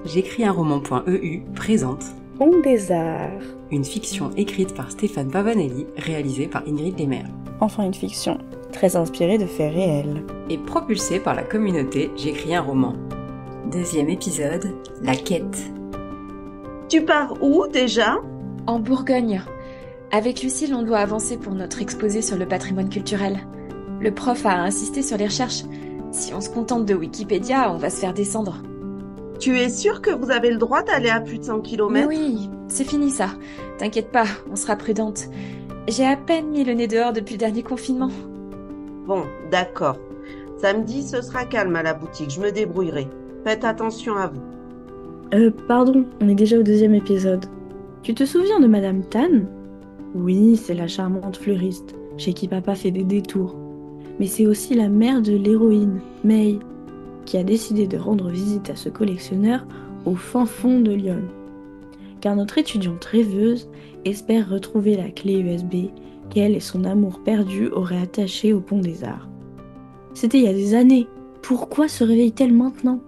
J'écris un roman.eu présente Pont des Arts. Une fiction écrite par Stéphane Pavanelli, réalisée par Ingrid Lemaire. Enfin une fiction, très inspirée de faits réels. Et propulsée par la communauté J'écris un roman. Deuxième épisode, la quête. Tu pars où déjà ? En Bourgogne. Avec Lucille, on doit avancer pour notre exposé sur le patrimoine culturel. Le prof a insisté sur les recherches. Si on se contente de Wikipédia, on va se faire descendre. Tu es sûre que vous avez le droit d'aller à plus de 100 Mais km ? oui, c'est fini ça. T'inquiète pas, on sera prudente. J'ai à peine mis le nez dehors depuis le dernier confinement. Bon, d'accord. Samedi, ce sera calme à la boutique, je me débrouillerai. Faites attention à vous. Pardon, on est déjà au deuxième épisode. Tu te souviens de Madame Tan ? Oui, c'est la charmante fleuriste, chez qui papa fait des détours. Mais c'est aussi la mère de l'héroïne, May, qui a décidé de rendre visite à ce collectionneur au fin fond de Lyon. Car notre étudiante rêveuse espère retrouver la clé USB qu'elle et son amour perdu auraient attachée au Pont des Arts. C'était il y a des années. Pourquoi se réveille-t-elle maintenant ?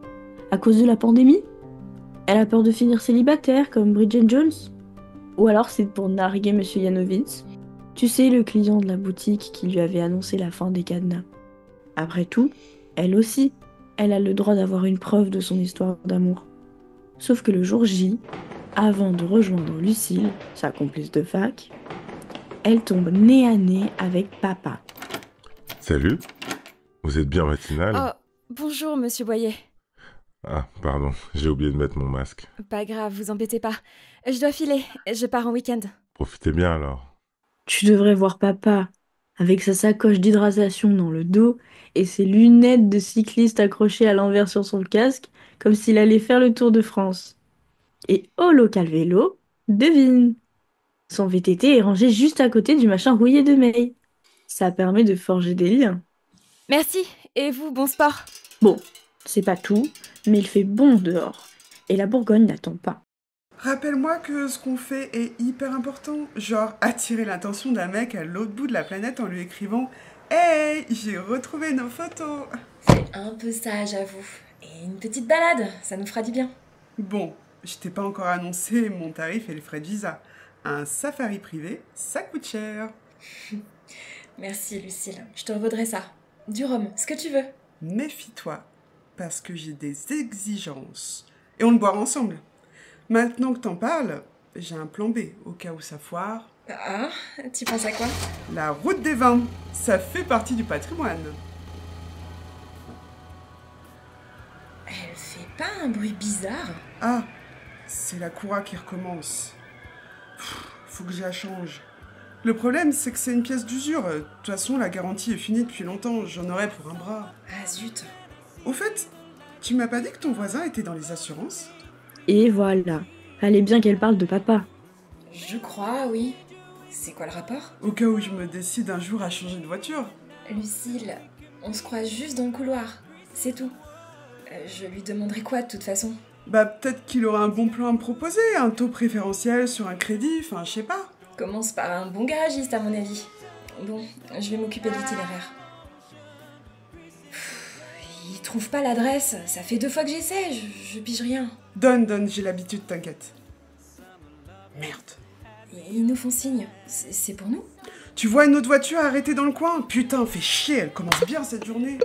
À cause de la pandémie ? Elle a peur de finir célibataire comme Bridget Jones ? Ou alors c'est pour narguer Monsieur Yanovitz ? Tu sais, le client de la boutique qui lui avait annoncé la fin des cadenas. Après tout, elle aussi, elle a le droit d'avoir une preuve de son histoire d'amour. Sauf que le jour J, avant de rejoindre Lucille, sa complice de fac, elle tombe nez à nez avec papa. Salut, vous êtes bien matinal ? Oh, bonjour monsieur Boyer. Ah, pardon, j'ai oublié de mettre mon masque. Pas grave, vous embêtez pas. Je dois filer, je pars en week-end. Profitez bien alors. Tu devrais voir papa, avec sa sacoche d'hydratation dans le dos et ses lunettes de cycliste accrochées à l'envers sur son casque, comme s'il allait faire le Tour de France. Et au local vélo, devine, son VTT est rangé juste à côté du machin rouillé de May. Ça permet de forger des liens. Merci, et vous, bon sport. Bon, c'est pas tout, mais il fait bon dehors. Et la Bourgogne n'attend pas. Rappelle-moi que ce qu'on fait est hyper important. Genre attirer l'attention d'un mec à l'autre bout de la planète en lui écrivant « Hey, j'ai retrouvé nos photos !» C'est un peu ça, j'avoue. Et une petite balade, ça nous fera du bien. Bon, je t'ai pas encore annoncé mon tarif et les frais de visa. Un safari privé, ça coûte cher. Merci Lucille, je te revaudrai ça. Du rhum, ce que tu veux. Méfie-toi, parce que j'ai des exigences. Et on le boira ensemble. Maintenant que t'en parles, j'ai un plan B, au cas où ça foire. Ah, tu penses à quoi ? La route des vins, ça fait partie du patrimoine. Elle fait pas un bruit bizarre ? Ah, c'est la coura qui recommence. Faut que je la change. Le problème, c'est que c'est une pièce d'usure. De toute façon, la garantie est finie depuis longtemps. J'en aurais pour un bras. Ah zut. Au fait, tu m'as pas dit que ton voisin était dans les assurances ? Et voilà, fallait bien qu'elle parle de papa. Je crois, oui. C'est quoi le rapport ? Au cas où je me décide un jour à changer de voiture. Lucille, on se croise juste dans le couloir. C'est tout. Je lui demanderai quoi de toute façon ? Bah peut-être qu'il aura un bon plan à me proposer, un taux préférentiel sur un crédit, enfin je sais pas. Commence par un bon garagiste à mon avis. Bon, je vais m'occuper de l'itinéraire. Il trouve pas l'adresse, ça fait 2 fois que j'essaie, je pige rien. Donne, j'ai l'habitude, t'inquiète. Merde. Ils nous font signe, c'est pour nous ? Tu vois une autre voiture arrêtée dans le coin ? Putain, fait chier, elle commence bien cette journée.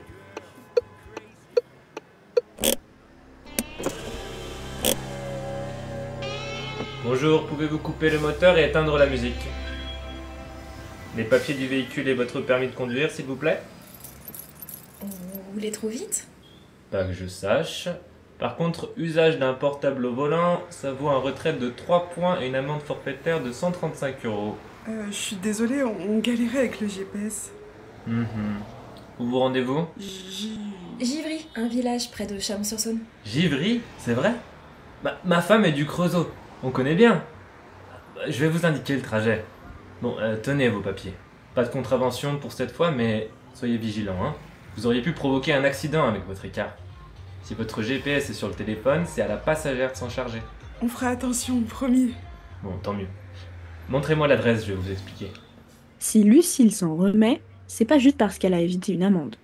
Bonjour, pouvez-vous couper le moteur et éteindre la musique ? Les papiers du véhicule et votre permis de conduire, s'il vous plaît ? Vous voulez trop vite ? Pas que je sache. Par contre, usage d'un portable au volant, ça vaut un retrait de 3 points et une amende forfaitaire de 135 €. Je suis désolée, on galérait avec le GPS. Où vous rendez-vous ? Givry, un village près de Chalon-sur-Saône. Givry, c'est vrai ? Ma femme est du Creusot, on connaît bien. Je vais vous indiquer le trajet. Bon, tenez vos papiers. Pas de contravention pour cette fois, mais soyez vigilants, hein. Vous auriez pu provoquer un accident avec votre écart. Si votre GPS est sur le téléphone, c'est à la passagère de s'en charger. On fera attention, promis. Bon, tant mieux. Montrez-moi l'adresse, je vais vous expliquer. Si Lucille s'en remet, c'est pas juste parce qu'elle a évité une amende.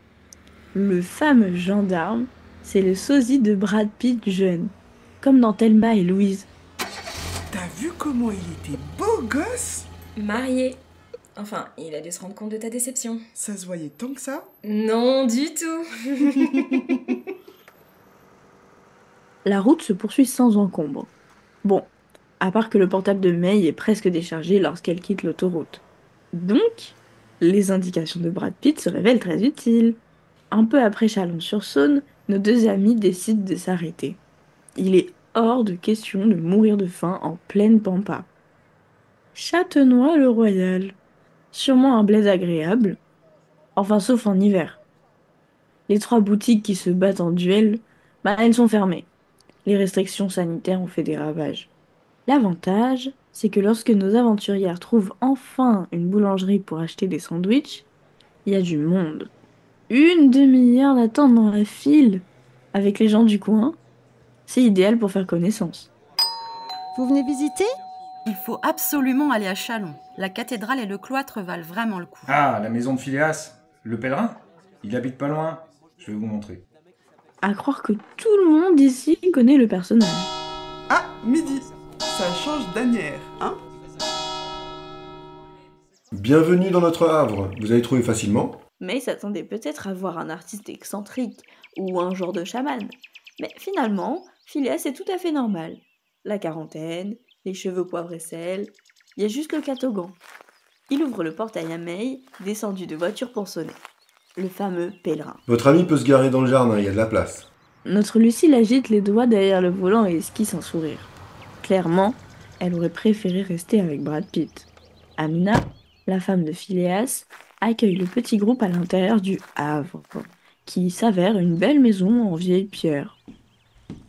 Le fameux gendarme, c'est le sosie de Brad Pitt jeune. comme dans Thelma et Louise. T'as vu comment il était beau gosse? Marié. Enfin, il a dû se rendre compte de ta déception. Ça se voyait tant que ça? Non, du tout. La route se poursuit sans encombre. Bon, à part que le portable de May est presque déchargé lorsqu'elle quitte l'autoroute. Donc, les indications de Brad Pitt se révèlent très utiles. Un peu après Chalon-sur-Saône, nos deux amis décident de s'arrêter. Il est hors de question de mourir de faim en pleine pampa. Châtenois-le-Royal. Sûrement un bled agréable. Enfin, sauf en hiver. Les 3 boutiques qui se battent en duel, elles sont fermées. Les restrictions sanitaires ont fait des ravages. L'avantage, c'est que lorsque nos aventurières trouvent enfin une boulangerie pour acheter des sandwichs, il y a du monde. 1 demi-heure d'attente dans la file avec les gens du coin. C'est idéal pour faire connaissance. Vous venez visiter ? Il faut absolument aller à Chalon. La cathédrale et le cloître valent vraiment le coup. Ah, la maison de Phileas, le pèlerin ? Il habite pas loin. Je vais vous montrer. À croire que tout le monde ici connaît le personnage. Ah, midi. Ça change d'anière, hein? Bienvenue dans notre Havre. Vous allez trouver facilement. May s'attendait peut-être à voir un artiste excentrique ou un genre de chaman. Mais finalement, Phileas est tout à fait normal. La quarantaine, les cheveux poivre et sel, il y a juste le catogan. Il ouvre le portail à May, descendu de voiture pour sonner. Le fameux pèlerin. Votre ami peut se garer dans le jardin, il y a de la place. Notre Lucille agite les doigts derrière le volant et esquisse un sourire. Clairement, elle aurait préféré rester avec Brad Pitt. Amina, la femme de Phileas, accueille le petit groupe à l'intérieur du Havre, qui s'avère une belle maison en vieille pierre.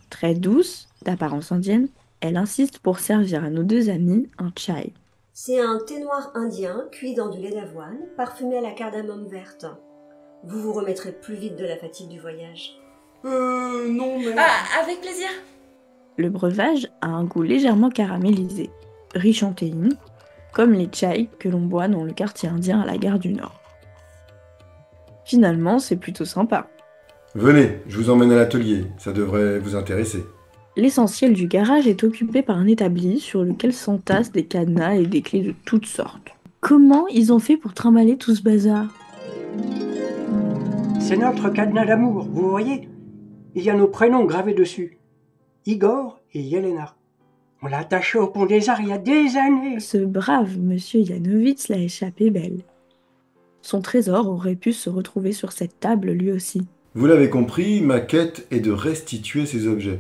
Très douce, d'apparence indienne, elle insiste pour servir à nos deux amis un chai. C'est un thé noir indien cuit dans du lait d'avoine, parfumé à la cardamome verte. Vous vous remettrez plus vite de la fatigue du voyage. Non mais... Ah, avec plaisir. Le breuvage a un goût légèrement caramélisé, riche en théine, comme les chais que l'on boit dans le quartier indien à la gare du Nord. Finalement, c'est plutôt sympa. Venez, je vous emmène à l'atelier, ça devrait vous intéresser. L'essentiel du garage est occupé par un établi sur lequel s'entassent des cadenas et des clés de toutes sortes. Comment ils ont fait pour trimballer tout ce bazar ? C'est notre cadenas d'amour, vous voyez ? Il y a nos prénoms gravés dessus. Igor et Yelena. On l'a attaché au pont des Arts il y a des années. Ce brave monsieur Yanovitz l'a échappé belle. Son trésor aurait pu se retrouver sur cette table lui aussi. Vous l'avez compris, ma quête est de restituer ces objets.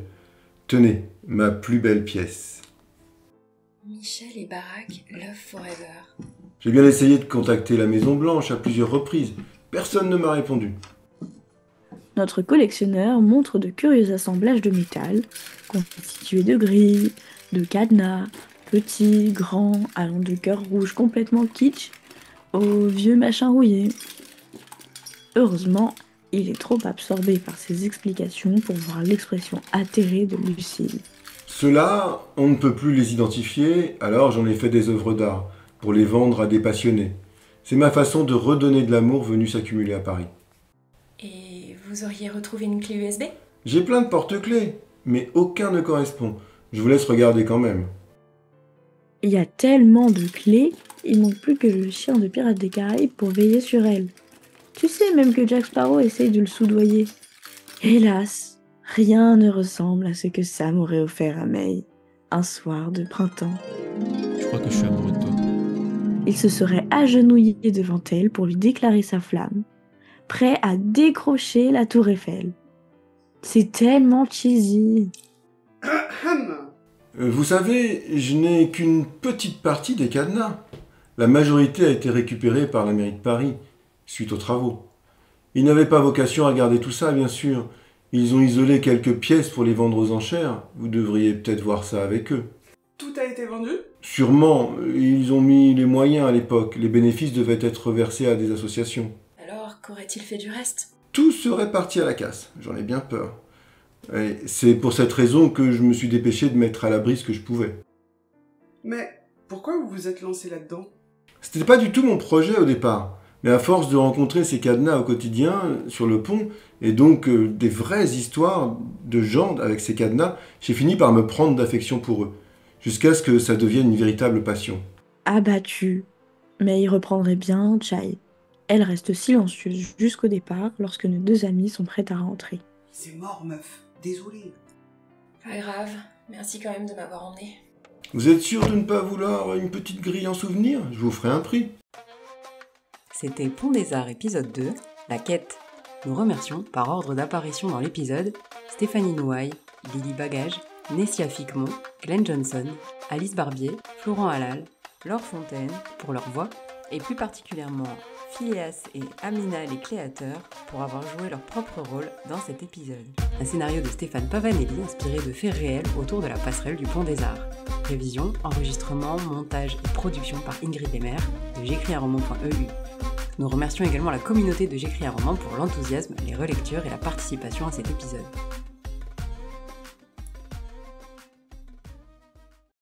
Tenez, ma plus belle pièce. Michel et Barack, Love Forever. J'ai bien essayé de contacter la Maison Blanche à plusieurs reprises. Personne ne m'a répondu. Notre collectionneur montre de curieux assemblages de métal, constitués de grilles, de cadenas, petits, grands, allant de cœurs rouges complètement kitsch aux vieux machins rouillés. Heureusement, il est trop absorbé par ses explications pour voir l'expression atterrée de Lucille. Ceux-là, on ne peut plus les identifier, alors j'en ai fait des œuvres d'art, pour les vendre à des passionnés. C'est ma façon de redonner de l'amour venu s'accumuler à Paris. Et vous auriez retrouvé une clé USB ? J'ai plein de porte-clés, mais aucun ne correspond. Je vous laisse regarder quand même. Il y a tellement de clés, il manque plus que le chien de Pirates des Caraïbes pour veiller sur elle. Tu sais même que Jack Sparrow essaye de le soudoyer. Hélas, rien ne ressemble à ce que Sam aurait offert à May, un soir de printemps. Je crois que je suis amoureux de toi. Il se serait agenouillé devant elle pour lui déclarer sa flamme, prêt à décrocher la tour Eiffel. C'est tellement cheesy. Vous savez, je n'ai qu'une petite partie des cadenas. La majorité a été récupérée par la mairie de Paris, suite aux travaux. Ils n'avaient pas vocation à garder tout ça, bien sûr. Ils ont isolé quelques pièces pour les vendre aux enchères. Vous devriez peut-être voir ça avec eux. Tout a été vendu ? Sûrement, ils ont mis les moyens à l'époque. Les bénéfices devaient être versés à des associations. Alors, qu'aurait-il fait du reste ? Tout serait parti à la casse, j'en ai bien peur. Et c'est pour cette raison que je me suis dépêché de mettre à l'abri ce que je pouvais. Mais pourquoi vous vous êtes lancé là-dedans ? C'était pas du tout mon projet au départ. Mais à force de rencontrer ces cadenas au quotidien, sur le pont, et donc des vraies histoires de gens avec ces cadenas, j'ai fini par me prendre d'affection pour eux, jusqu'à ce que ça devienne une véritable passion. Abattue. Mais il reprendrait bien Chai. Elle reste silencieuse jusqu'au départ lorsque nos deux amis sont prêts à rentrer. C'est mort, meuf. Désolé. Pas grave, merci quand même de m'avoir emmené. Vous êtes sûr de ne pas vouloir une petite grille en souvenir? Je vous ferai un prix. C'était Pont des Arts épisode 2, La Quête. Nous remercions, par ordre d'apparition dans l'épisode, Stéphanie Nouaille, Lily Bagage, Nessia Ficmont, Glenn Johnson, Alice Barbier, Florent Halal, Laure Fontaine pour leur voix, et plus particulièrement Phileas et Amina les créateurs pour avoir joué leur propre rôle dans cet épisode. Un scénario de Stéphane Pavanelli inspiré de faits réels autour de la passerelle du Pont des Arts. Révision, enregistrement, montage et production par Ingrid Lemaire de j'écrisunroman.eu. Nous remercions également la communauté de J'écris un roman pour l'enthousiasme, les relectures et la participation à cet épisode.